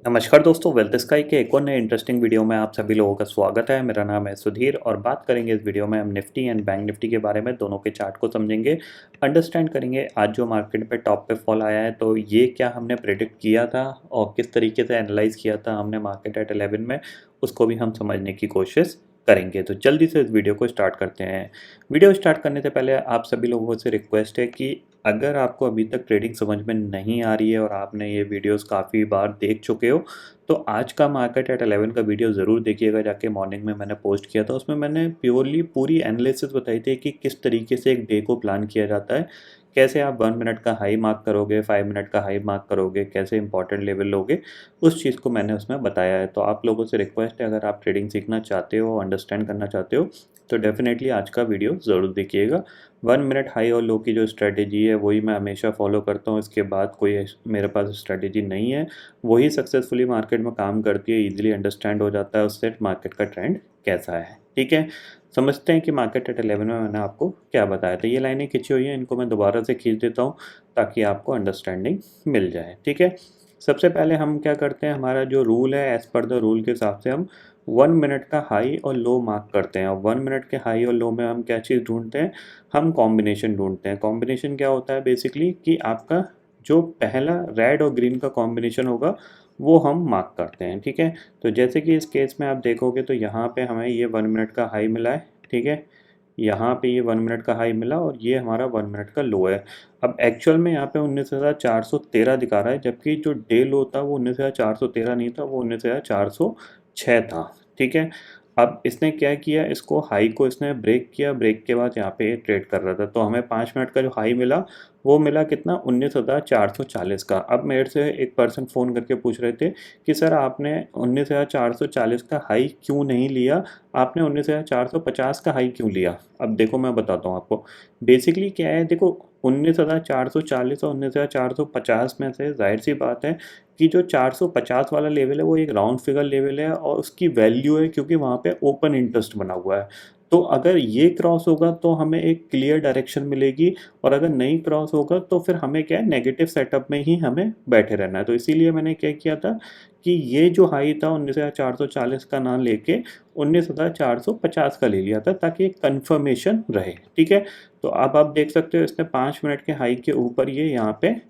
नमस्कार दोस्तों, wealth sky के एक और नए इंटरेस्टिंग वीडियो में आप सभी लोगों का स्वागत है। मेरा नाम है सुधीर और बात करेंगे इस वीडियो में हम निफ्टी एंड बैंक निफ्टी के बारे में। दोनों के चार्ट को समझेंगे, अंडरस्टैंड करेंगे आज जो मार्केट पे टॉप पे फॉल आया है तो ये क्या हमने प्रेडिक्ट किया था और किस तरीके से एनालाइज किया था हमने मार्केट एट 11 में, उसको भी हम समझने की कोशिश करेंगे। तो जल्दी से इस वीडियो को स्टार्ट करते हैं। वीडियो स्टार्ट करने से पहले आप सभी लोगों से रिक्वेस्ट है कि अगर आपको अभी तक ट्रेडिंग समझ में नहीं आ रही है और आपने ये वीडियोस काफ़ी बार देख चुके हो तो आज का मार्केट एट 11 का वीडियो ज़रूर देखिएगा। जाके मॉर्निंग में मैंने पोस्ट किया था, उसमें मैंने प्योरली पूरी एनालिसिस बताई थी कि किस तरीके से एक डे को प्लान किया जाता है, कैसे आप 1 मिनट का हाई मार्क करोगे, 5 मिनट का हाई मार्क करोगे, कैसे इंपॉर्टेंट लेवल लोगे, उस चीज़ को मैंने उसमें बताया है। तो आप लोगों से रिक्वेस्ट है, अगर आप ट्रेडिंग सीखना चाहते हो, अंडरस्टैंड करना चाहते हो तो डेफिनेटली आज का वीडियो ज़रूर देखिएगा। 1 मिनट हाई और लो की जो स्ट्रेटेजी है वही मैं हमेशा फॉलो करता हूँ। इसके बाद कोई मेरे पास स्ट्रेटेजी नहीं है, वही सक्सेसफुली मार्केट में काम करती है। इजीली अंडरस्टैंड हो जाता है उससे मार्केट का ट्रेंड कैसा है। ठीक है, समझते हैं कि मार्केट एट 11 में मैंने आपको क्या बताया था। ये लाइनें खींची हुई हैं, इनको मैं दोबारा से खींच देता हूँ ताकि आपको अंडरस्टैंडिंग मिल जाए। ठीक है, सबसे पहले हम क्या करते हैं, हमारा जो रूल है एज़ पर द रूल के हिसाब से हम 1 मिनट का हाई और लो मार्क करते हैं। और 1 मिनट के हाई और लो में हम क्या चीज़ ढूंढते हैं, हम कॉम्बिनेशन ढूंढते हैं। कॉम्बिनेशन क्या होता है बेसिकली कि आपका जो पहला रेड और ग्रीन का कॉम्बिनेशन होगा वो हम मार्क करते हैं। ठीक है, तो जैसे कि इस केस में आप देखोगे तो यहाँ पे हमें ये 1 मिनट का हाई मिला है। ठीक है, यहाँ पे ये 1 मिनट का हाई मिला और ये हमारा 1 मिनट का लो है। अब एक्चुअल में यहाँ पे 19,413 दिखा रहा है, जबकि जो डे लो था वो 19,413 नहीं था, वो 19,406 था। ठीक है, अब इसने क्या किया, इसको हाई को इसने ब्रेक किया, ब्रेक के बाद यहाँ पे ट्रेड कर रहा था। तो हमें 5 मिनट का जो हाई मिला वो मिला कितना, 19,440 का। अब मेरे से एक पर्सन फ़ोन करके पूछ रहे थे कि सर आपने 19,440 का हाई क्यों नहीं लिया, आपने 19,450 का हाई क्यों लिया। अब देखो मैं बताता हूँ आपको। बेसिकली क्या है, देखो 19,440 और 19,450 में से जाहिर सी बात है कि जो 450 वाला लेवल है वो एक राउंड फिगर लेवल है और उसकी वैल्यू है क्योंकि वहाँ पे ओपन इंटरेस्ट बना हुआ है। तो अगर ये क्रॉस होगा तो हमें एक क्लियर डायरेक्शन मिलेगी और अगर नहीं क्रॉस होगा तो फिर हमें क्या है, नेगेटिव सेटअप में ही हमें बैठे रहना है। तो इसीलिए मैंने क्या किया था कि ये जो हाई था 19,440 का ना लेके 19,450 का ले लिया था ताकि एक कन्फर्मेशन रहे। ठीक है, तो अब आप देख सकते हो इसने 5 मिनट के हाई के ऊपर ये यहाँ पे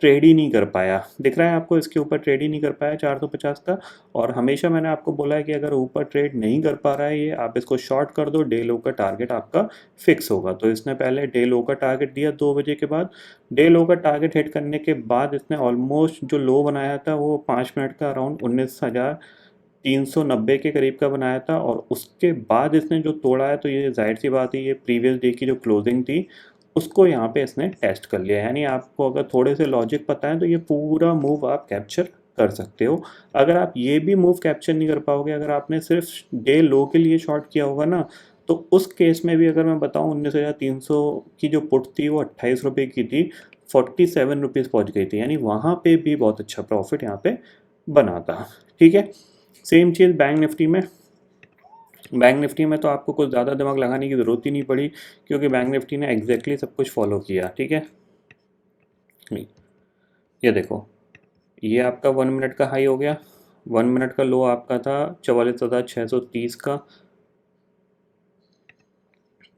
ट्रेड ही नहीं कर पाया। दिख रहा है आपको, इसके ऊपर ट्रेड ही नहीं कर पाया 450 का। और हमेशा मैंने आपको बोला है कि अगर ऊपर ट्रेड नहीं कर पा रहा है ये, आप इसको शॉर्ट कर दो, डे लो का टारगेट आपका फिक्स होगा। तो इसने पहले डे लो का टारगेट दिया 2 बजे के बाद। डे लो का टारगेट हिट करने के बाद इसने ऑलमोस्ट जो लो बनाया था वो 5 मिनट का अराउंड 19,390 के करीब का बनाया था। और उसके बाद इसने जो तोड़ा है तो ये जाहिर सी बात है, ये प्रीवियस डे की जो क्लोजिंग थी उसको यहाँ पे इसने टेस्ट कर लिया। यानी आपको अगर थोड़े से लॉजिक पता है तो ये पूरा मूव आप कैप्चर कर सकते हो। अगर आप ये भी मूव कैप्चर नहीं कर पाओगे, अगर आपने सिर्फ डे लो के लिए शॉर्ट किया होगा ना, तो उस केस में भी अगर मैं बताऊँ 19,300 की जो पुट थी वो 28 रुपये की थी, 47 रुपीज़ पहुँच गई थी। यानी वहाँ पे भी बहुत अच्छा प्रॉफिट यहाँ पे बना था। ठीक है, सेम चीज़ बैंक निफ्टी में। बैंक निफ्टी में तो आपको कुछ ज़्यादा दिमाग लगाने की ज़रूरत ही नहीं पड़ी क्योंकि बैंक निफ्टी ने एग्जैक्टली सब कुछ फॉलो किया। ठीक है, ये देखो, ये आपका 1 मिनट का हाई हो गया, 1 मिनट का लो आपका था 44,630 का।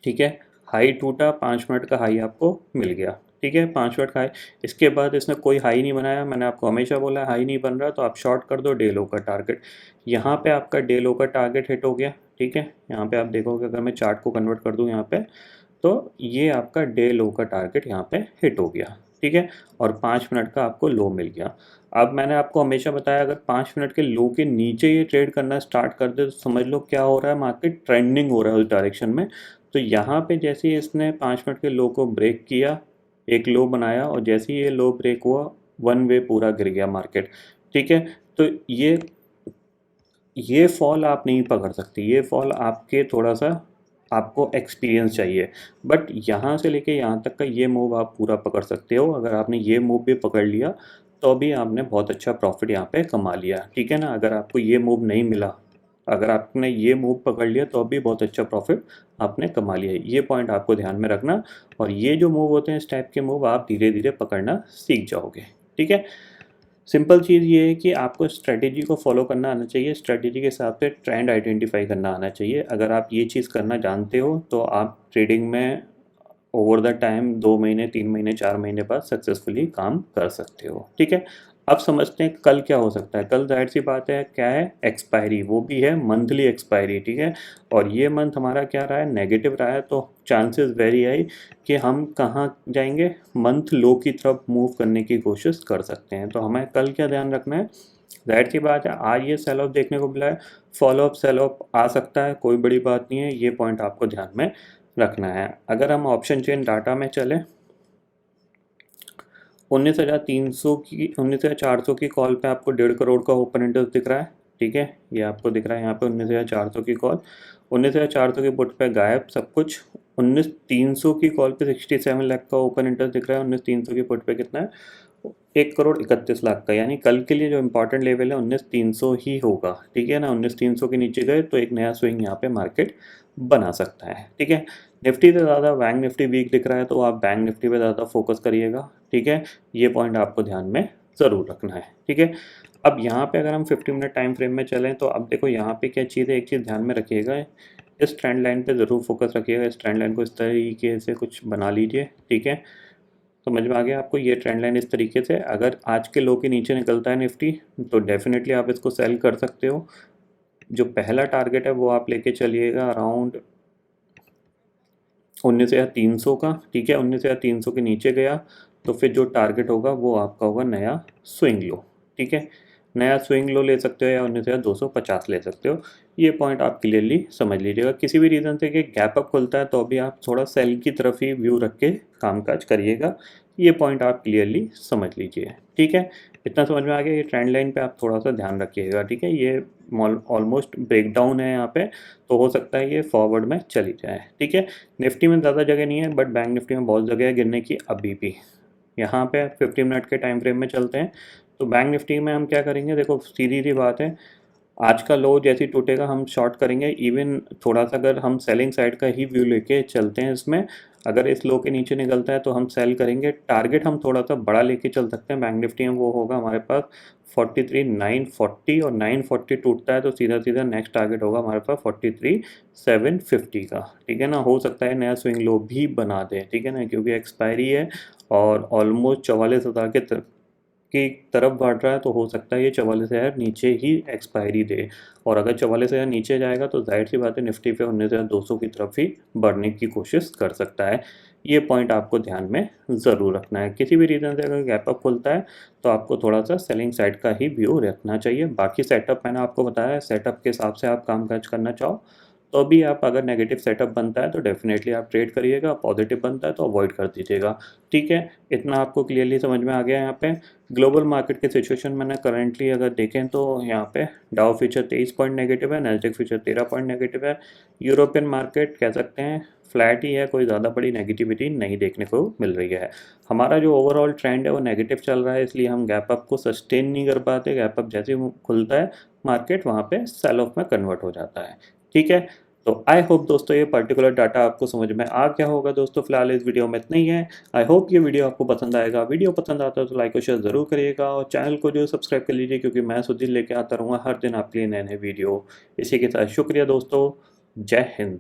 ठीक है, हाई टूटा, 5 मिनट का हाई आपको मिल गया। ठीक है, 5 मिनट का हाई। इसके बाद इसने कोई हाई नहीं बनाया। मैंने आपको हमेशा बोला है हाई नहीं बन रहा तो आप शॉर्ट कर दो डे लो का टारगेट। यहाँ पे आपका डे लो का टारगेट हिट हो गया। ठीक है, यहाँ पे आप देखोगे, अगर मैं चार्ट को कन्वर्ट कर दूँ यहाँ पे तो ये आपका डे लो का टारगेट यहाँ पे हिट हो गया। ठीक है, और 5 मिनट का आपको लो मिल गया। अब मैंने आपको हमेशा बताया अगर 5 मिनट के लो के नीचे ये ट्रेड करना स्टार्ट कर दे तो समझ लो क्या हो रहा है, मार्केट ट्रेंडिंग हो रहा है उस डायरेक्शन में। तो यहाँ पे जैसे ही इसने 5 मिनट के लो को ब्रेक किया, एक लो बनाया और जैसे ही ये लो ब्रेक हुआ, वन वे पूरा गिर गया मार्केट। ठीक है, तो ये फॉल आप नहीं पकड़ सकते, ये फॉल आपके थोड़ा सा आपको एक्सपीरियंस चाहिए। बट यहाँ से लेके यहाँ तक का ये मूव आप पूरा पकड़ सकते हो। अगर आपने ये मूव भी पकड़ लिया तो भी आपने बहुत अच्छा प्रॉफिट यहाँ पे कमा लिया। ठीक है ना, अगर आपको ये मूव नहीं मिला, अगर आपने ये मूव पकड़ लिया तो भी बहुत अच्छा प्रॉफिट आपने कमा लिया। ये पॉइंट आपको ध्यान में रखना। और ये जो मूव होते हैं इस टाइप के मूव आप धीरे धीरे पकड़ना सीख जाओगे। ठीक है, सिंपल चीज़ ये है कि आपको स्ट्रेटेजी को फॉलो करना आना चाहिए, स्ट्रेटेजी के हिसाब से ट्रेंड आइडेंटिफाई करना आना चाहिए। अगर आप ये चीज़ करना जानते हो तो आप ट्रेडिंग में ओवर द टाइम 2 महीने, 3 महीने, 4 महीने बाद सक्सेसफुली काम कर सकते हो। ठीक है, अब समझते हैं कल क्या हो सकता है। कल जाहिर सी बात है क्या है, एक्सपायरी, वो भी है मंथली एक्सपायरी। ठीक है, और ये मंथ हमारा क्या रहा है, नेगेटिव रहा है, तो चांसेस वेरी हाई कि हम कहाँ जाएंगे, मंथ लो की तरफ मूव करने की कोशिश कर सकते हैं। तो हमें कल क्या ध्यान रखना है, जाहिर सी बात है आज ये सेल ऑफ देखने को मिला है, फॉलो अप सेल ऑफ आ सकता है, कोई बड़ी बात नहीं है, ये पॉइंट आपको ध्यान में रखना है। अगर हम ऑप्शन चेन डाटा में चलें, 19,300 की 19,400 की कॉल पे आपको 1.5 करोड़ का ओपन इंटरेस्ट दिख रहा है। ठीक है, ये आपको दिख रहा है यहाँ पे 19,400 की कॉल, 19,400 के पुट पे गायब सब कुछ। 19,300 की कॉल पे 67 लाख का ओपन इंटरेस्ट दिख रहा है, 19,300 की पुट पे कितना है, 1,31,00,000 का। यानी कल के लिए जो इंपॉर्टेंट लेवल है 19,300 ही होगा। ठीक है ना, 19,300 के नीचे गए तो एक नया स्विंग यहाँ पे मार्केट बना सकता है। ठीक है, निफ्टी से ज़्यादा बैंक निफ्टी वीक दिख रहा है तो आप बैंक निफ्टी पे ज़्यादा फोकस करिएगा। ठीक है, ये पॉइंट आपको ध्यान में ज़रूर रखना है। ठीक है, अब यहाँ पे अगर हम 50 मिनट टाइम फ्रेम में चलें तो अब देखो यहाँ पे क्या चीज़ है, एक चीज़ ध्यान में रखिएगा, इस ट्रेंड लाइन पे ज़रूर फोकस रखिएगा। इस ट्रेंड लाइन को इस तरीके से कुछ बना लीजिए। ठीक है, समझ में आ गया आपको, ये ट्रेंड लाइन इस तरीके से अगर आज के लो के नीचे निकलता है निफ्टी तो डेफिनेटली आप इसको सेल कर सकते हो। जो पहला टारगेट है वो आप लेके चलिएगा अराउंड 19,300 का। ठीक है, 19,300 के नीचे गया तो फिर जो टारगेट होगा वो आपका होगा नया स्विंग लो। ठीक है, नया स्विंग लो ले सकते हो या 19,250 ले सकते हो। ये पॉइंट आप क्लियरली समझ लीजिएगा। किसी भी रीज़न से कि गैप अप खुलता है तो अभी आप थोड़ा सेल की तरफ ही व्यू रख के कामकाज करिएगा। ये पॉइंट आप क्लियरली समझ लीजिए। ठीक है, इतना समझ में आ गया। ये ट्रेंड लाइन पे आप थोड़ा सा ध्यान रखिएगा। ठीक है, ये ऑलमोस्ट ब्रेकडाउन है यहाँ पे, तो हो सकता है ये फॉरवर्ड में चली जाए। ठीक है, निफ्टी में ज़्यादा जगह नहीं है बट बैंक निफ्टी में बहुत जगह है गिरने की अभी भी। यहाँ पे 50 मिनट के टाइम फ्रेम में चलते हैं तो बैंक निफ्टी में हम क्या करेंगे, देखो सीधी सी बात है, आज का लो जैसे ही टूटेगा हम शॉर्ट करेंगे। इवन थोड़ा सा अगर हम सेलिंग साइड का ही व्यू लेके चलते हैं इसमें, अगर इस लो के नीचे निकलता है तो हम सेल करेंगे। टारगेट हम थोड़ा सा बड़ा लेके चल सकते हैं बैंक निफ्टी में, वो होगा हमारे पास 43,940, और 940 टूटता है तो सीधा सीधा नेक्स्ट टारगेट होगा हमारे पास 43,750 का। ठीक है ना, हो सकता है नया स्विंग लो भी बना दे। ठीक है ना, क्योंकि एक्सपायरी है और ऑलमोस्ट 44,000 की तरफ बढ़ रहा है तो हो सकता है ये 44,000 नीचे ही एक्सपायरी दे। और अगर 44,000 नीचे जाएगा तो जाहिर सी बात है निफ्टी पे 19,200 की तरफ ही बढ़ने की कोशिश कर सकता है। ये पॉइंट आपको ध्यान में ज़रूर रखना है। किसी भी रीज़न से अगर गैप अप खुलता है तो आपको थोड़ा सा सेलिंग साइड का ही व्यू रखना चाहिए। बाकी सेटअप मैंने आपको बताया, सेटअप के हिसाब से आप कामकाज करना चाहो तो भी आप, अगर नेगेटिव सेटअप बनता है तो डेफिनेटली आप ट्रेड करिएगा, पॉजिटिव बनता है तो अवॉइड कर दीजिएगा। ठीक है, इतना आपको क्लियरली समझ में आ गया। यहाँ पे ग्लोबल मार्केट की सिचुएशन मैंने करंटली अगर देखें तो यहाँ पे डाउ फ्यूचर 23 पॉइंट नेगेटिव है, नैस्डैक फ्यूचर 13 पॉइंट नेगेटिव है। यूरोपियन मार्केट कह सकते हैं फ्लैट ही है, कोई ज़्यादा बड़ी नेगेटिविटी नहीं देखने को मिल रही है। हमारा जो ओवरऑल ट्रेंड है वो नेगेटिव चल रहा है, इसलिए हम गैप अप को सस्टेन नहीं कर पाते। गैप अप जैसे ही खुलता है मार्केट वहाँ पे सेल ऑफ में कन्वर्ट हो जाता है। ठीक है, तो आई होप दोस्तों ये पर्टिकुलर डाटा आपको समझ में आ गया होगा। दोस्तों फिलहाल इस वीडियो में इतना ही है। आई होप ये वीडियो आपको पसंद आएगा। वीडियो पसंद आता है तो लाइक और शेयर ज़रूर करिएगा और चैनल को जो सब्सक्राइब कर लीजिए, क्योंकि मैं सुधीर लेके आता रहूँगा हर दिन आपके लिए नए नए वीडियो। इसी के साथ शुक्रिया दोस्तों, जय हिंद।